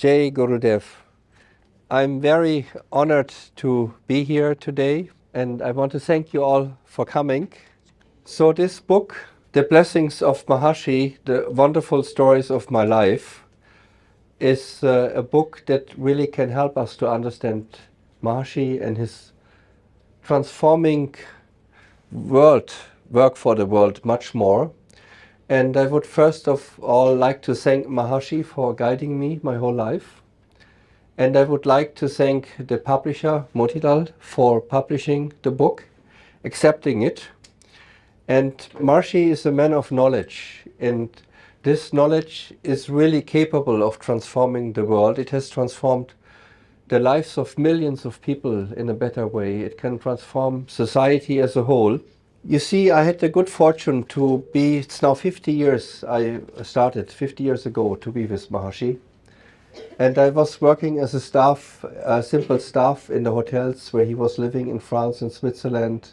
Jai Gurudev. I'm very honored to be here today, and I want to thank you all for coming. So this book, The Blessings of Maharishi, The Wonderful Stories of My Life, is a book that really can help us to understand Maharishi and his transforming work for the world much more. And I would first of all like to thank Maharishi for guiding me my whole life. And I would like to thank the publisher, Motilal, for publishing the book, accepting it. And Maharishi is a man of knowledge, and this knowledge is really capable of transforming the world. It has transformed the lives of millions of people in a better way. It can transform society as a whole. You see, I had the good fortune to be, it's now 50 years, I started 50 years ago to be with Maharishi. And I was working as a staff, simple staff in the hotels where he was living in France and Switzerland,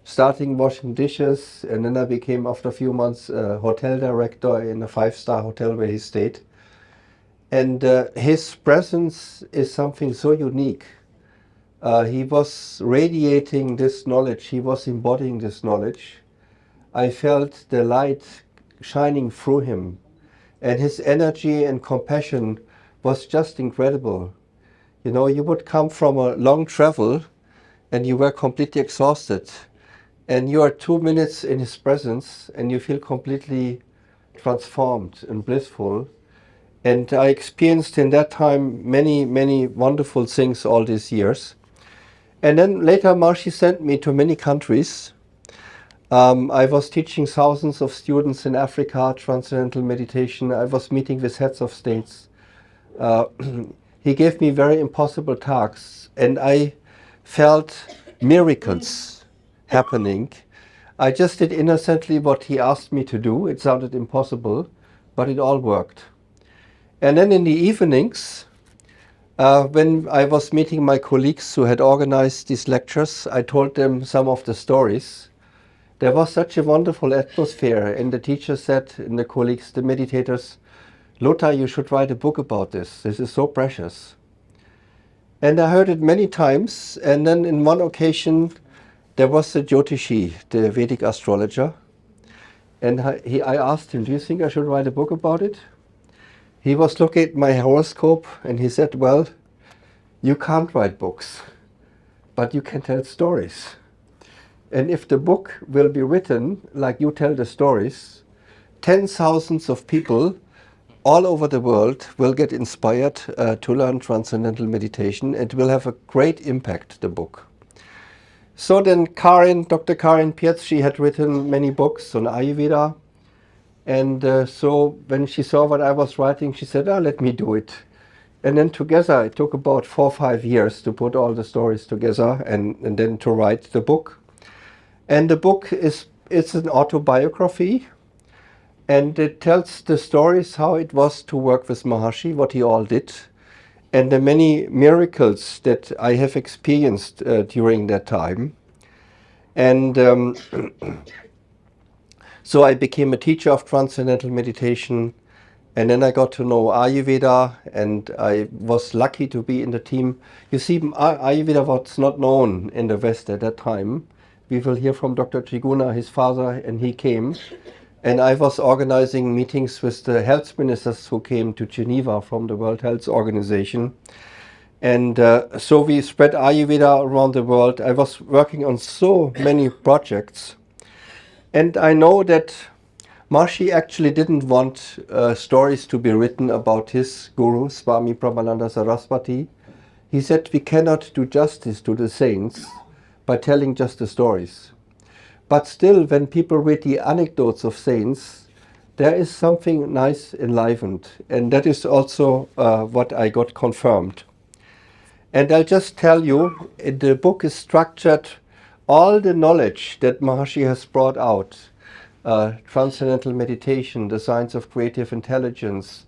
starting washing dishes, and then I became, after a few months, a hotel director in a 5-star hotel where he stayed. And his presence is something so unique. He was radiating this knowledge, he was embodying this knowledge. I felt the light shining through him, and his energy and compassion was just incredible. You know, you would come from a long travel and you were completely exhausted, and you are 2 minutes in his presence and you feel completely transformed and blissful. And I experienced in that time many, many wonderful things all these years. And then later Maharishi sent me to many countries. I was teaching thousands of students in Africa, Transcendental Meditation. I was meeting with heads of states. He gave me very impossible tasks, and I felt miracles happening. I just did innocently what he asked me to do. It sounded impossible, but it all worked. And then in the evenings, when I was meeting my colleagues who had organized these lectures, I told them some of the stories. There was such a wonderful atmosphere, and the teacher said, and the colleagues, the meditators, Lothar, you should write a book about this. This is so precious. And I heard it many times, and then in one occasion, there was the Jyotishi, the Vedic astrologer, and I asked him, do you think I should write a book about it? He was looking at my horoscope and he said, well, you can't write books, but you can tell stories. And if the book will be written like you tell the stories, 10,000s of people all over the world will get inspired to learn Transcendental Meditation. It will have a great impact, the book. So then Dr. Pirc, she had written many books on Ayurveda. And so when she saw what I was writing, she said, let me do it. And then together, it took about 4 or 5 years to put all the stories together and then to write the book. And the book it's an autobiography, and it tells the stories how it was to work with Maharishi, what he all did, and the many miracles that I have experienced during that time. And so I became a teacher of Transcendental Meditation, and then I got to know Ayurveda, and I was lucky to be in the team. You see, Ayurveda was not known in the West at that time. We will hear from Dr. Triguna, his father, and he came. And I was organizing meetings with the health ministers who came to Geneva from the World Health Organization. And so we spread Ayurveda around the world. I was working on so many projects. And I know that Maharishi actually didn't want stories to be written about his guru, Swami Brahmananda Saraswati. He said we cannot do justice to the saints by telling just the stories. But still, when people read the anecdotes of saints, there is something nice enlivened. And that is also what I got confirmed. And I'll just tell you, the book is structured, all the knowledge that Maharishi has brought out, Transcendental Meditation, the science of creative intelligence,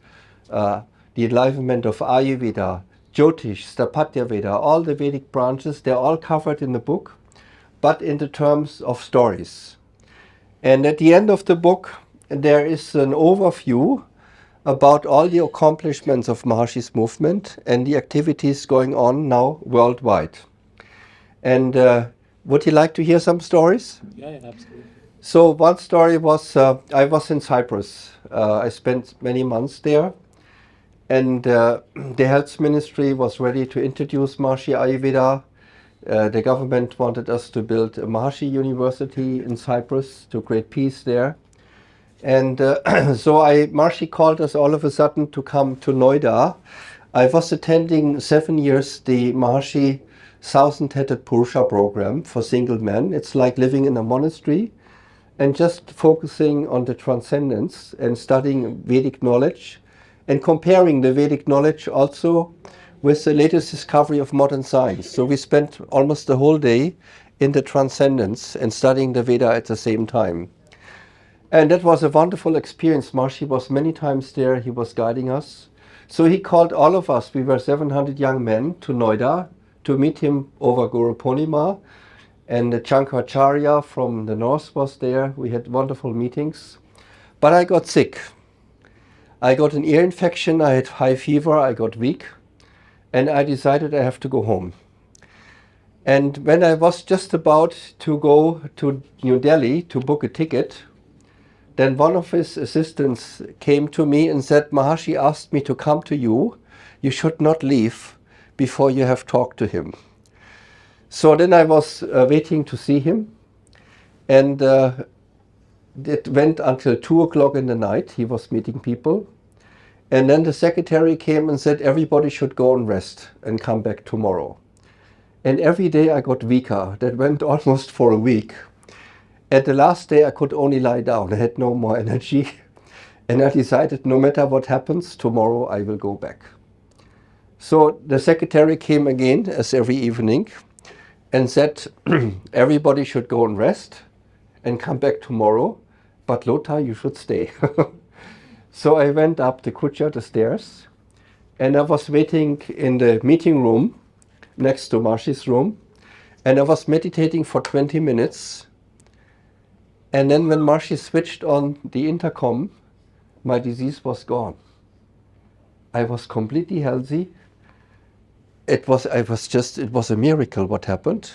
the enlivenment of Ayurveda, Jyotish, Sthapatya Veda, all the Vedic branches, they're all covered in the book, but in the terms of stories. And at the end of the book, there is an overview about all the accomplishments of Maharishi's movement and the activities going on now worldwide. And would you like to hear some stories? Yeah, absolutely. So one story was, I was in Cyprus. I spent many months there. And the health ministry was ready to introduce Maharishi Ayurveda. The government wanted us to build a Maharishi University in Cyprus to create peace there. And so Maharishi called us all of a sudden to come to Noida. I was attending 7 years the Maharishi Thousand-Headed Purusha program for single men. It's like living in a monastery and just focusing on the transcendence and studying Vedic knowledge and comparing the Vedic knowledge also with the latest discovery of modern science. So we spent almost the whole day in the transcendence and studying the Veda at the same time. And that was a wonderful experience. Maharishi was many times there. He was guiding us. So he called all of us, we were 700 young men, to Noida to meet him over Guru Purnima. And the Chankaracharya from the north was there. We had wonderful meetings. But I got sick. I got an ear infection, I had high fever, I got weak, and I decided I have to go home. And when I was just about to go to New Delhi to book a ticket, then one of his assistants came to me and said, Maharishi asked me to come to you. You should not leave before you have talked to him. So then I was waiting to see him, and it went until 2 o'clock in the night. He was meeting people. And then the secretary came and said, everybody should go and rest and come back tomorrow. And every day I got weaker. That went almost for a week. At the last day I could only lie down. I had no more energy. And I decided no matter what happens, tomorrow I will go back. So the secretary came again, as every evening, and said, everybody should go and rest and come back tomorrow. But Lothar, you should stay. So I went up the Kucha, the stairs, and I was waiting in the meeting room next to Maharishi's room, and I was meditating for 20 minutes. And then when Maharishi switched on the intercom, my disease was gone. I was completely healthy. It was a miracle what happened.